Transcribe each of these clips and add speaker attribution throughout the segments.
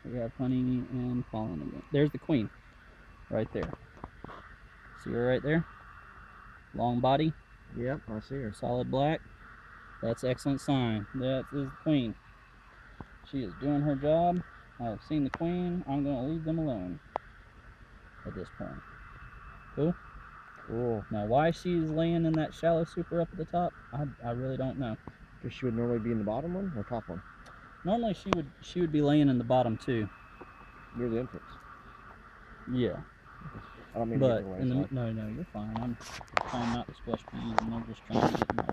Speaker 1: We have honey and pollen again. There's the queen, right there. See her right there? Long body.
Speaker 2: Yep, I see her.
Speaker 1: Solid black. That's excellent sign. That is the queen. She is doing her job. I have seen the queen. I'm going to leave them alone at this point. Cool?
Speaker 2: Cool.
Speaker 1: Now, why she's laying in that shallow super up at the top, I really don't know.
Speaker 2: Because she would normally be in the bottom one or top one?
Speaker 1: Normally, she would be laying in the bottom too.
Speaker 2: Near the entrance.
Speaker 1: Yeah.
Speaker 2: I don't mean
Speaker 1: But
Speaker 2: the way,
Speaker 1: in the no, you're fine. I'm trying not to squash bees, and they're just trying to get in my way.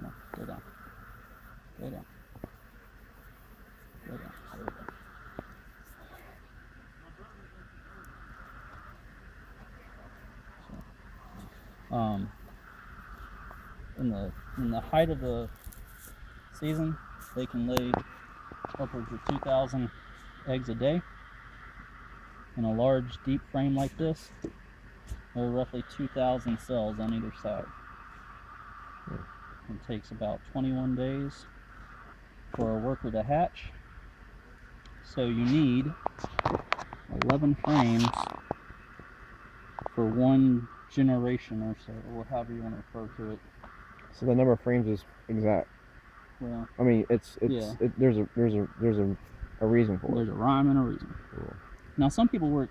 Speaker 1: No, go down. Go down. Go down. There we go. So, in the height of the season, they can lay upwards of 2,000 eggs a day. In a large, deep frame like this, there are roughly 2,000 cells on either side. It takes about 21 days for a worker to hatch. So you need 11 frames for one generation or so, or however you want to refer to it.
Speaker 2: So the number of frames is exact.
Speaker 1: Well,
Speaker 2: I mean,
Speaker 1: yeah.
Speaker 2: There's a reason for it.
Speaker 1: There's a rhyme and a reason.
Speaker 2: Cool.
Speaker 1: Now some people work.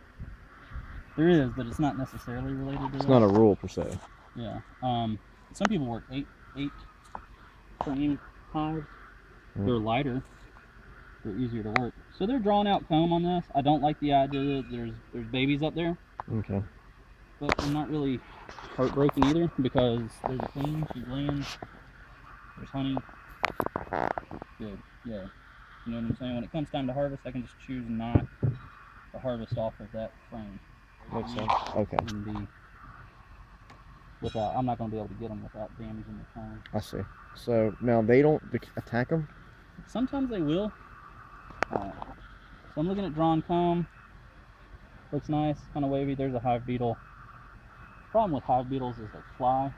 Speaker 1: There is, but it's not necessarily related to that.
Speaker 2: It's not a rule per se.
Speaker 1: Yeah. Some people work eight frame hives. They're lighter. They're easier to work. So they're drawing out comb on this. I don't like the idea that there's babies up there.
Speaker 2: Okay.
Speaker 1: But I'm not really heartbroken either because there's a queen. She's laying. There's honey. Good. Yeah. You know what I'm saying? When it comes time to harvest, I can just choose not to harvest off of that frame.
Speaker 2: Makes sense. Okay.
Speaker 1: And be without, I'm not going to be able to get them without damaging the comb.
Speaker 2: I see. So now they don't attack them?
Speaker 1: Sometimes they will. So I'm looking at drawn comb. Looks nice, kind of wavy. There's a hive beetle. Problem with hive beetles is they fly.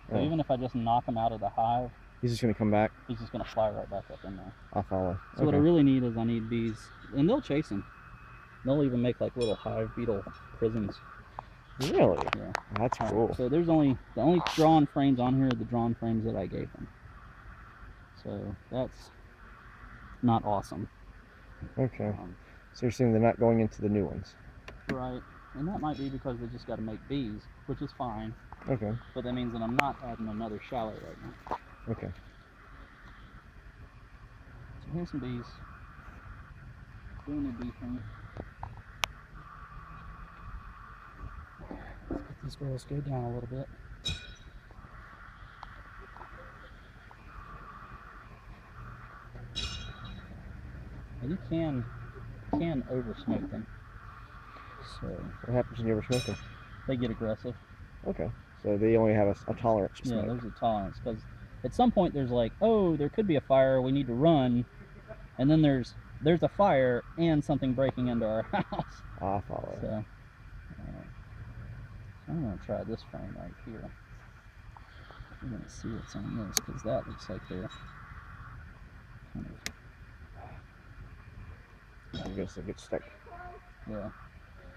Speaker 1: So even if I just knock him out of the hive,
Speaker 2: he's just going to come back?
Speaker 1: He's just going to fly right back up in there.
Speaker 2: I'll follow.
Speaker 1: So what I really need is I need bees, and they'll chase them. They'll even make like little hive beetle prisons.
Speaker 2: Really?
Speaker 1: Yeah.
Speaker 2: That's cool.
Speaker 1: So there's the only drawn frames on here are the drawn frames that I gave them. So that's not awesome.
Speaker 2: Okay. So you're saying they're not going into the new ones?
Speaker 1: Right. And that might be because they just got to make bees, which is fine.
Speaker 2: Okay.
Speaker 1: But that means that I'm not adding another shallow right now.
Speaker 2: Okay.
Speaker 1: So here's some bees. Doing a bee thing. Let's get these girls go down a little bit. And you can over smoke them. So
Speaker 2: what happens when you ever smoke them?
Speaker 1: They get aggressive.
Speaker 2: Okay. So they only have a tolerance to smoke.
Speaker 1: Yeah, there's a tolerance because at some point there's like, oh, there could be a fire, we need to run, and then there's a fire and something breaking into our house.
Speaker 2: I follow.
Speaker 1: So I'm gonna try this frame right here. I'm gonna see what's on this because that looks like they're kind of.
Speaker 2: I guess they get stuck.
Speaker 1: Yeah.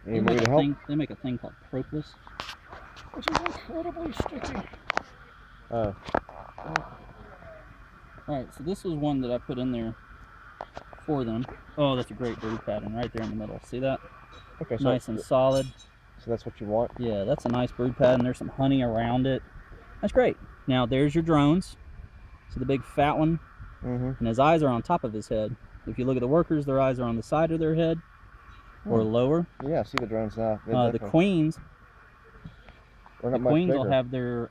Speaker 2: Any way to help?
Speaker 1: They make a thing called propolis, which is incredibly sticky.
Speaker 2: Oh.
Speaker 1: Alright, so this was one that I put in there for them. Oh, that's a great brood pattern right there in the middle. See that?
Speaker 2: Okay. So
Speaker 1: nice and solid.
Speaker 2: So that's what you want?
Speaker 1: Yeah, that's a nice brood pattern. There's some honey around it. That's great. Now there's your drones. So the big fat one. And his eyes are on top of his head. If you look at the workers, their eyes are on the side of their head or lower.
Speaker 2: Yeah, I see the drones now.
Speaker 1: The queens.
Speaker 2: The
Speaker 1: queens will have their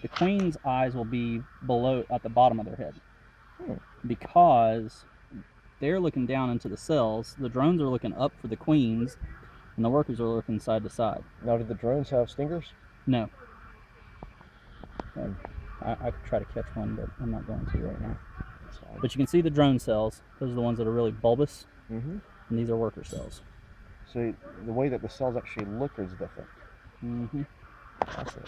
Speaker 1: the queen's eyes will be below at the bottom of their head because they're looking down into the cells. The drones are looking up for the queens, and the workers are looking side to side.
Speaker 2: Now, do the drones have stingers?
Speaker 1: No. I could try to catch one, but I'm not going to right now. But you can see the drone cells. Those are the ones that are really bulbous, and these are worker cells.
Speaker 2: So the way that the cells actually look is different.
Speaker 1: Mm-hmm.
Speaker 2: I see.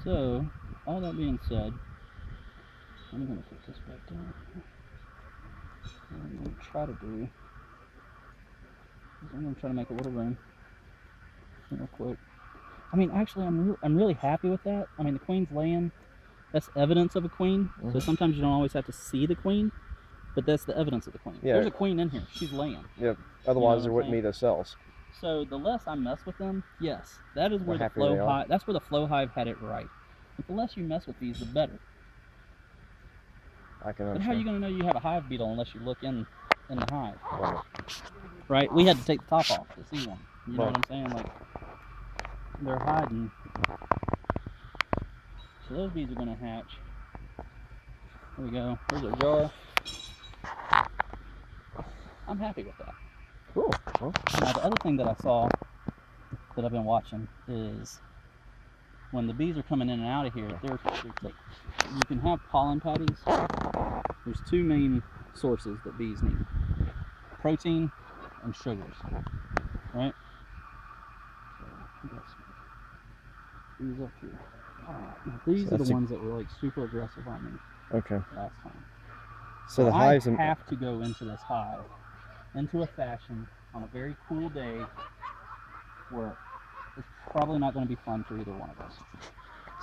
Speaker 1: So, all that being said, I'm going to put this back down. What I'm going to try to do is I'm going to try to make a little room real quick. I mean, actually, I'm really happy with that. I mean, the queen's laying. That's evidence of a queen. So sometimes you don't always have to see the queen, but that's the evidence of the queen.
Speaker 2: Yeah.
Speaker 1: There's a queen in here. She's laying.
Speaker 2: Yep. Otherwise, there wouldn't be the cells.
Speaker 1: So the less I mess with them, yes, that is where
Speaker 2: The
Speaker 1: the flow hive. That's where the flow hive had it right. But the less you mess with these, the better.
Speaker 2: I can understand.
Speaker 1: But how are you going to know you have a hive beetle unless you look in the hive?
Speaker 2: Right.
Speaker 1: Right? We had to take the top off to see one. You know what I'm saying? Like, they're hiding. So those bees are going to hatch. There we go. There's a jar. I'm happy with that.
Speaker 2: Cool. Well,
Speaker 1: Now the other thing that I saw that I've been watching is when the bees are coming in and out of here, you can have pollen patties. There's two main sources that bees need: protein and sugars. Right? So, these up here. Now, these are the ones that were like super aggressive on me.
Speaker 2: Okay.
Speaker 1: Last time.
Speaker 2: So the hives
Speaker 1: have to go into this hive into a fashion on a very cool day where it's probably not going to be fun for either one of us.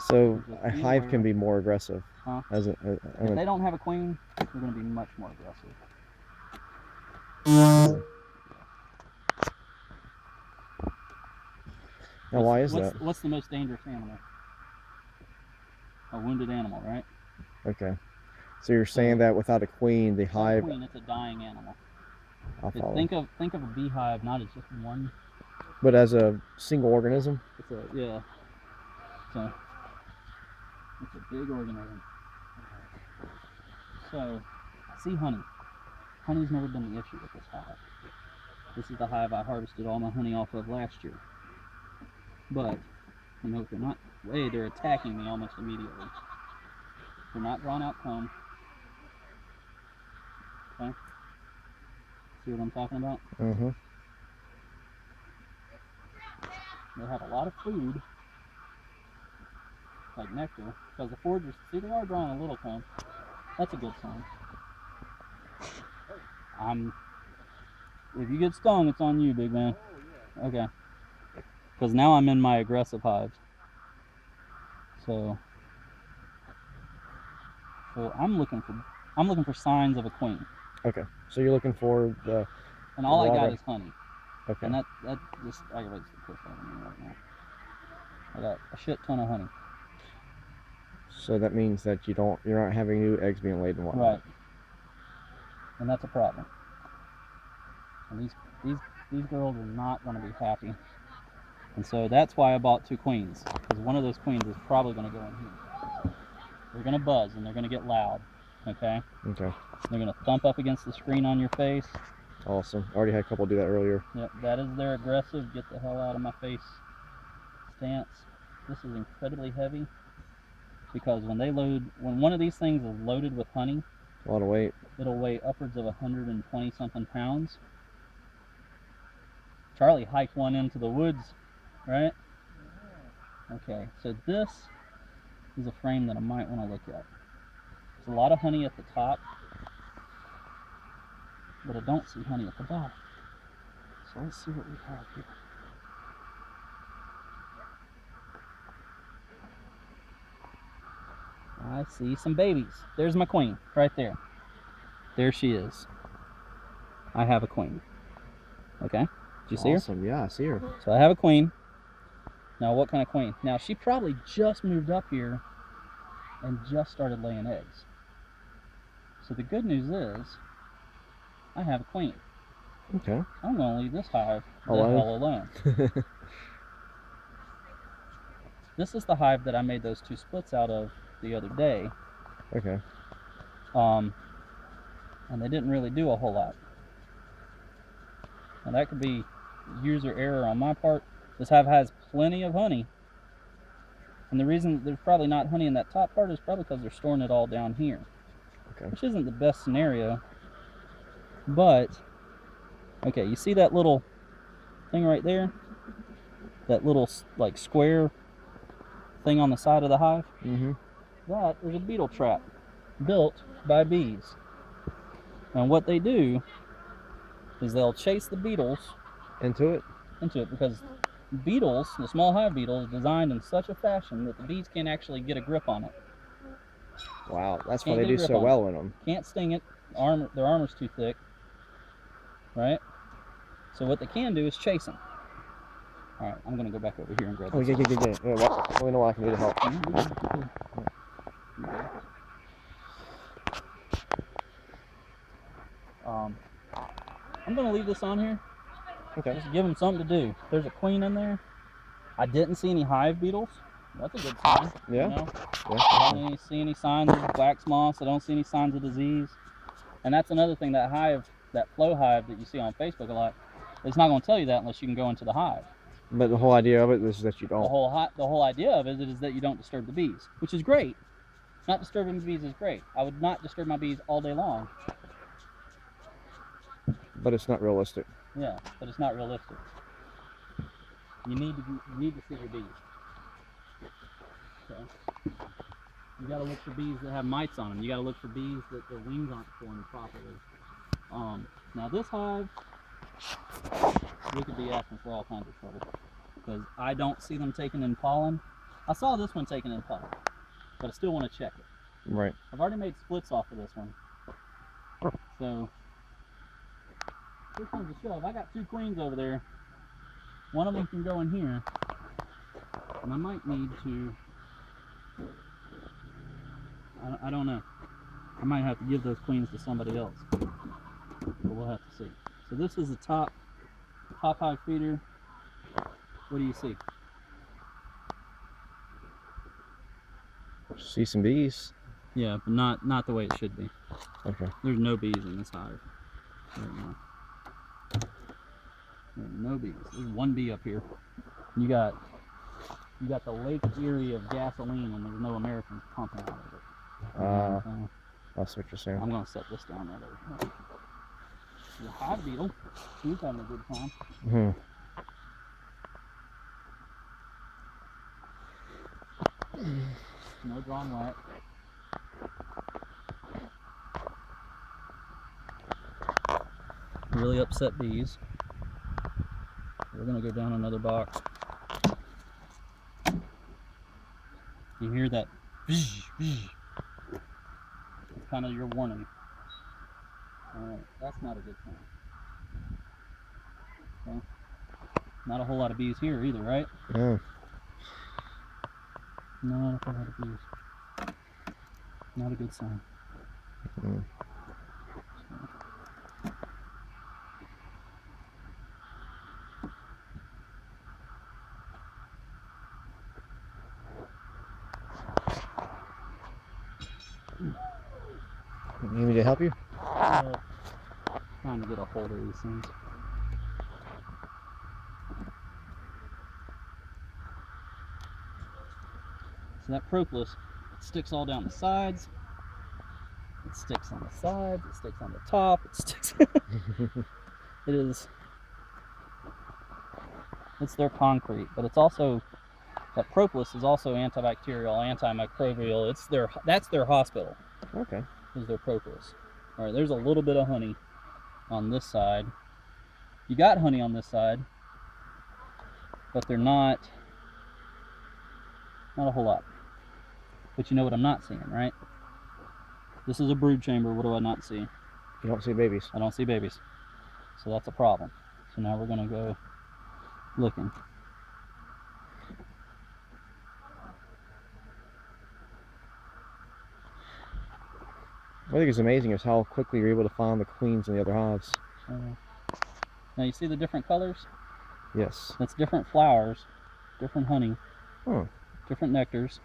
Speaker 2: So a hive can be more aggressive.
Speaker 1: Huh?
Speaker 2: If
Speaker 1: they don't have a queen, they're going to be much more aggressive.
Speaker 2: Now, why is that?
Speaker 1: What's the most dangerous animal? A wounded animal, right?
Speaker 2: Okay. So you're saying that without a queen, the hive...
Speaker 1: Queen, it's a dying animal.
Speaker 2: I'll follow.
Speaker 1: Think of a beehive not as just one,
Speaker 2: but as a single organism.
Speaker 1: It's a big organism. So I see honey. Honey's never been the issue with this hive. This is the hive I harvested all my honey off of last year. But you know, they're attacking me almost immediately. They're not drawn out comb. Okay. See what I'm talking about?
Speaker 2: Mm-hmm.
Speaker 1: They have a lot of food, like nectar, because the foragers, see, they are drawing a little comb. That's a good sign. If you get stung, it's on you, big man. Okay. Because now I'm in my aggressive hives. So I'm looking for signs of a queen.
Speaker 2: Okay. So you're looking for the...
Speaker 1: And all I got is honey.
Speaker 2: Okay.
Speaker 1: And that just aggravates the piss out of me right now. I got a shit ton of honey.
Speaker 2: So that means that you're not having new eggs being laid and whatnot.
Speaker 1: Right. And that's a problem. And these girls are not going to be happy. And so that's why I bought two queens, because one of those queens is probably going to go in here. They're going to buzz and they're going to get loud. Okay?
Speaker 2: Okay.
Speaker 1: They're going to thump up against the screen on your face.
Speaker 2: Awesome. I already had a couple do that earlier.
Speaker 1: Yep, that is their aggressive, get the hell out of my face stance. This is incredibly heavy, because when one of these things is loaded with honey,
Speaker 2: a lot of weight.
Speaker 1: It'll weigh upwards of 120 something pounds. Charlie hiked one into the woods, right? Okay, so this is a frame that I might want to look at. There's a lot of honey at the top, but I don't see honey at the bottom. So let's see what we have here. I see some babies. There's my queen, right there. There she is. I have a queen. Okay? Did you see her?
Speaker 2: Awesome, yeah, I see her.
Speaker 1: So I have a queen. Now what kind of queen? Now she probably just moved up here and just started laying eggs. So the good news is, I have a queen.
Speaker 2: Okay.
Speaker 1: I'm going to leave this hive the hell alone. This is the hive that I made those two splits out of the other day.
Speaker 2: Okay.
Speaker 1: And they didn't really do a whole lot. And that could be user error on my part. This hive has plenty of honey. And the reason there's probably not honey in that top part is probably because they're storing it all down here.
Speaker 2: Okay.
Speaker 1: Which isn't the best scenario. But, okay, you see that little thing right there? That little, like, square thing on the side of the hive,
Speaker 2: Mm-hmm.
Speaker 1: that is a beetle trap built by bees. And what they do is they'll chase the beetles
Speaker 2: Into it?
Speaker 1: into it, because beetles, the small hive beetle, is designed in such a fashion that the bees can't actually get a grip on it.
Speaker 2: Wow, that's why
Speaker 1: Can't
Speaker 2: they
Speaker 1: get a
Speaker 2: do
Speaker 1: grip
Speaker 2: so
Speaker 1: on
Speaker 2: well in them.
Speaker 1: Can't sting it. Their armor's too thick, right? So what they can do is chase them. All right, I'm gonna go back over here and grab
Speaker 2: Oh,
Speaker 1: this.
Speaker 2: yeah. Let me know what I can do to help.
Speaker 1: I'm gonna leave this on here.
Speaker 2: Okay.
Speaker 1: Just give them something to do. There's a queen in there. I didn't see any hive beetles. That's a good sign.
Speaker 2: Yeah.
Speaker 1: You know?
Speaker 2: Yeah.
Speaker 1: I don't see any signs of wax moths. I don't see any signs of disease. And that's another thing, that hive, that flow hive that you see on Facebook a lot, it's not going to tell you that unless you can go into the hive.
Speaker 2: But the whole idea of it is that you don't.
Speaker 1: The whole idea of it is that you don't disturb the bees, which is great. Not disturbing the bees is great. I would not disturb my bees all day long.
Speaker 2: But it's not realistic.
Speaker 1: Yeah, but it's not realistic. You need to see your bees. Okay. You got to look for bees that have mites on them. You got to look for bees that their wings aren't formed properly. Now this hive, we could be asking for all kinds of trouble, because I don't see them taking in pollen. I saw this one taking in pollen, but I still want to check it.
Speaker 2: Right.
Speaker 1: I've already made splits off of this one. So, this one's a shove. I got 2 queens over there. One of them can go in here, and I might need to, I don't know. I might have to give those queens to somebody else, but we'll have to see. So this is the top hive feeder. What do you see?
Speaker 2: See some bees.
Speaker 1: Yeah, but not the way it should be.
Speaker 2: Okay.
Speaker 1: There's no bees in this hive right now. There's no bees. There's 1 bee up here. You got the Lake Erie of gasoline, and there's no Americans pumping out of it.
Speaker 2: That's what you're saying.
Speaker 1: I'm gonna set this down right over here. The hive beetle, he's having a good time.
Speaker 2: Mm-hmm.
Speaker 1: No drawn wax. Really upset bees. We're gonna go down another box. You hear that? It's kind of your warning. Alright, that's not a good sign. Okay. Not a whole lot of bees here either, right?
Speaker 2: Yeah.
Speaker 1: Not a whole lot of bees. Not a good sign.
Speaker 2: Mm. You need me to help you?
Speaker 1: Trying to get a hold of these things. So that propolis, it sticks all down the sides. It sticks on the sides. It sticks on the top. It sticks. It's their concrete, but it's also, that propolis is also antibacterial, antimicrobial. That's their hospital.
Speaker 2: Okay.
Speaker 1: Is their propolis. All right, there's a little bit of honey on this side. You got honey on this side, but they're not a whole lot. But you know what I'm not seeing, right? This is a brood chamber. What do I not see?
Speaker 2: You don't see babies.
Speaker 1: I don't see babies. So that's a problem. So now we're gonna go looking.
Speaker 2: What I think is amazing is how quickly you're able to find the queens in the other hives.
Speaker 1: Now you see the different colors?
Speaker 2: Yes.
Speaker 1: That's different flowers, different honey, different nectars.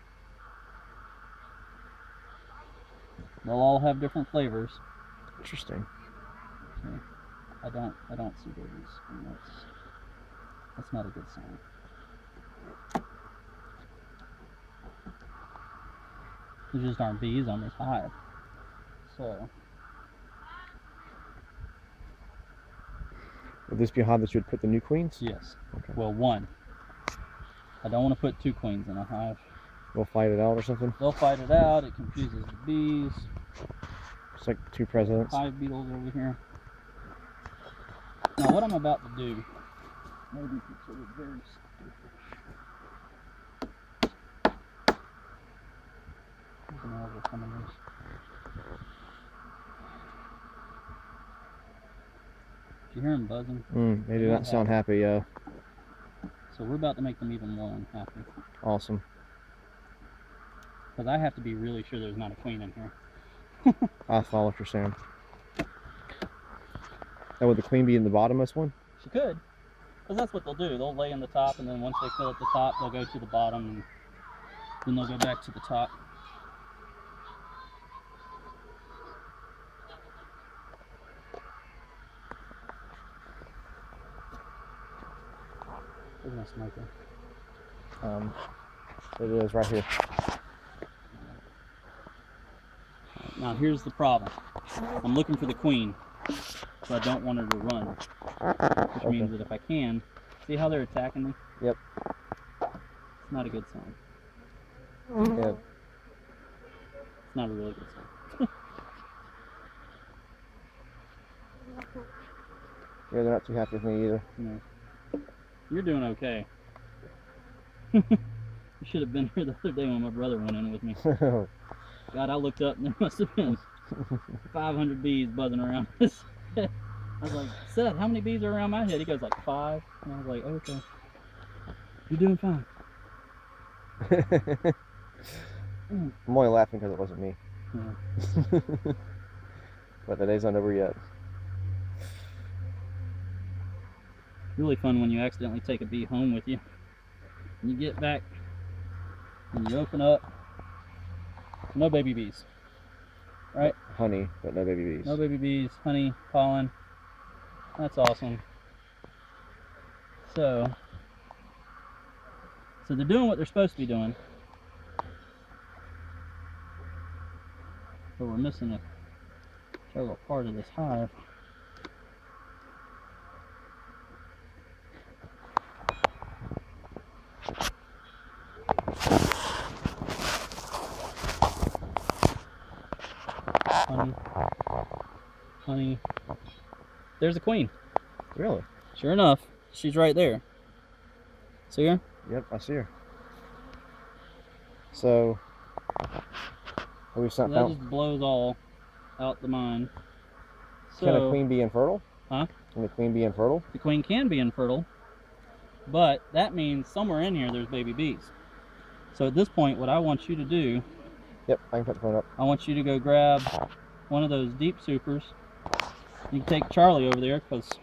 Speaker 1: They'll all have different flavors.
Speaker 2: Interesting.
Speaker 1: Okay. I don't see babies. And that's not a good sign. There just aren't bees on this hive. So
Speaker 2: Would this be a hive that you would put the new queens?
Speaker 1: yes.
Speaker 2: Okay.
Speaker 1: Well, 1. I don't want to put 2 queens in a hive.
Speaker 2: They'll fight it out or something.
Speaker 1: They'll fight it out. It confuses the bees.
Speaker 2: It's like two presidents.
Speaker 1: Hive beetles over here. Now what I'm about to do, maybe considered very stupid. Did you hear them buzzing?
Speaker 2: They do not sound happy, yeah.
Speaker 1: So we're about to make them even more unhappy.
Speaker 2: Awesome.
Speaker 1: Because I have to be really sure there's not a queen in here.
Speaker 2: I follow what you're saying. Now, would the queen be in the bottommost one?
Speaker 1: She could. Because that's what they'll do. They'll lay in the top, and then once they fill at the top, they'll go to the bottom, and then they'll go back to the top. Where's my smoker?
Speaker 2: It is right here.
Speaker 1: Now here's the problem. I'm looking for the queen, so I don't want her to run. Which means that if I can, see how they're attacking me?
Speaker 2: Yep.
Speaker 1: It's not a good sign.
Speaker 2: Yeah.
Speaker 1: It's not a really good sign.
Speaker 2: Yeah, they're not too happy with me either.
Speaker 1: No. You're doing okay. You should have been here the other day when my brother went in with me. God, I looked up and there must have been 500 bees buzzing around his head. I was like, Seth, how many bees are around my head? He goes, like 5. And I was like, okay. You're doing fine.
Speaker 2: I'm only laughing because it wasn't me.
Speaker 1: Yeah.
Speaker 2: But the day's not over yet.
Speaker 1: Really fun when you accidentally take a bee home with you. And you get back and you open up. No baby bees. Right?
Speaker 2: Honey, but no baby bees.
Speaker 1: No baby bees, honey, pollen. That's awesome. So they're doing what they're supposed to be doing. But we're missing a little part of this hive. Honey. Honey. There's a queen.
Speaker 2: Really?
Speaker 1: Sure enough, she's right there. See her?
Speaker 2: Yep, I see her. So, we
Speaker 1: So that just blows all out the mind. So,
Speaker 2: can a queen be infertile?
Speaker 1: Huh?
Speaker 2: Can the queen be infertile?
Speaker 1: The queen can be infertile, but that means somewhere in here there's baby bees. So at this point, what I want you to do...
Speaker 2: Yep, I can put the phone up.
Speaker 1: I want you to go grab one of those deep supers. You can take Charlie over there, because...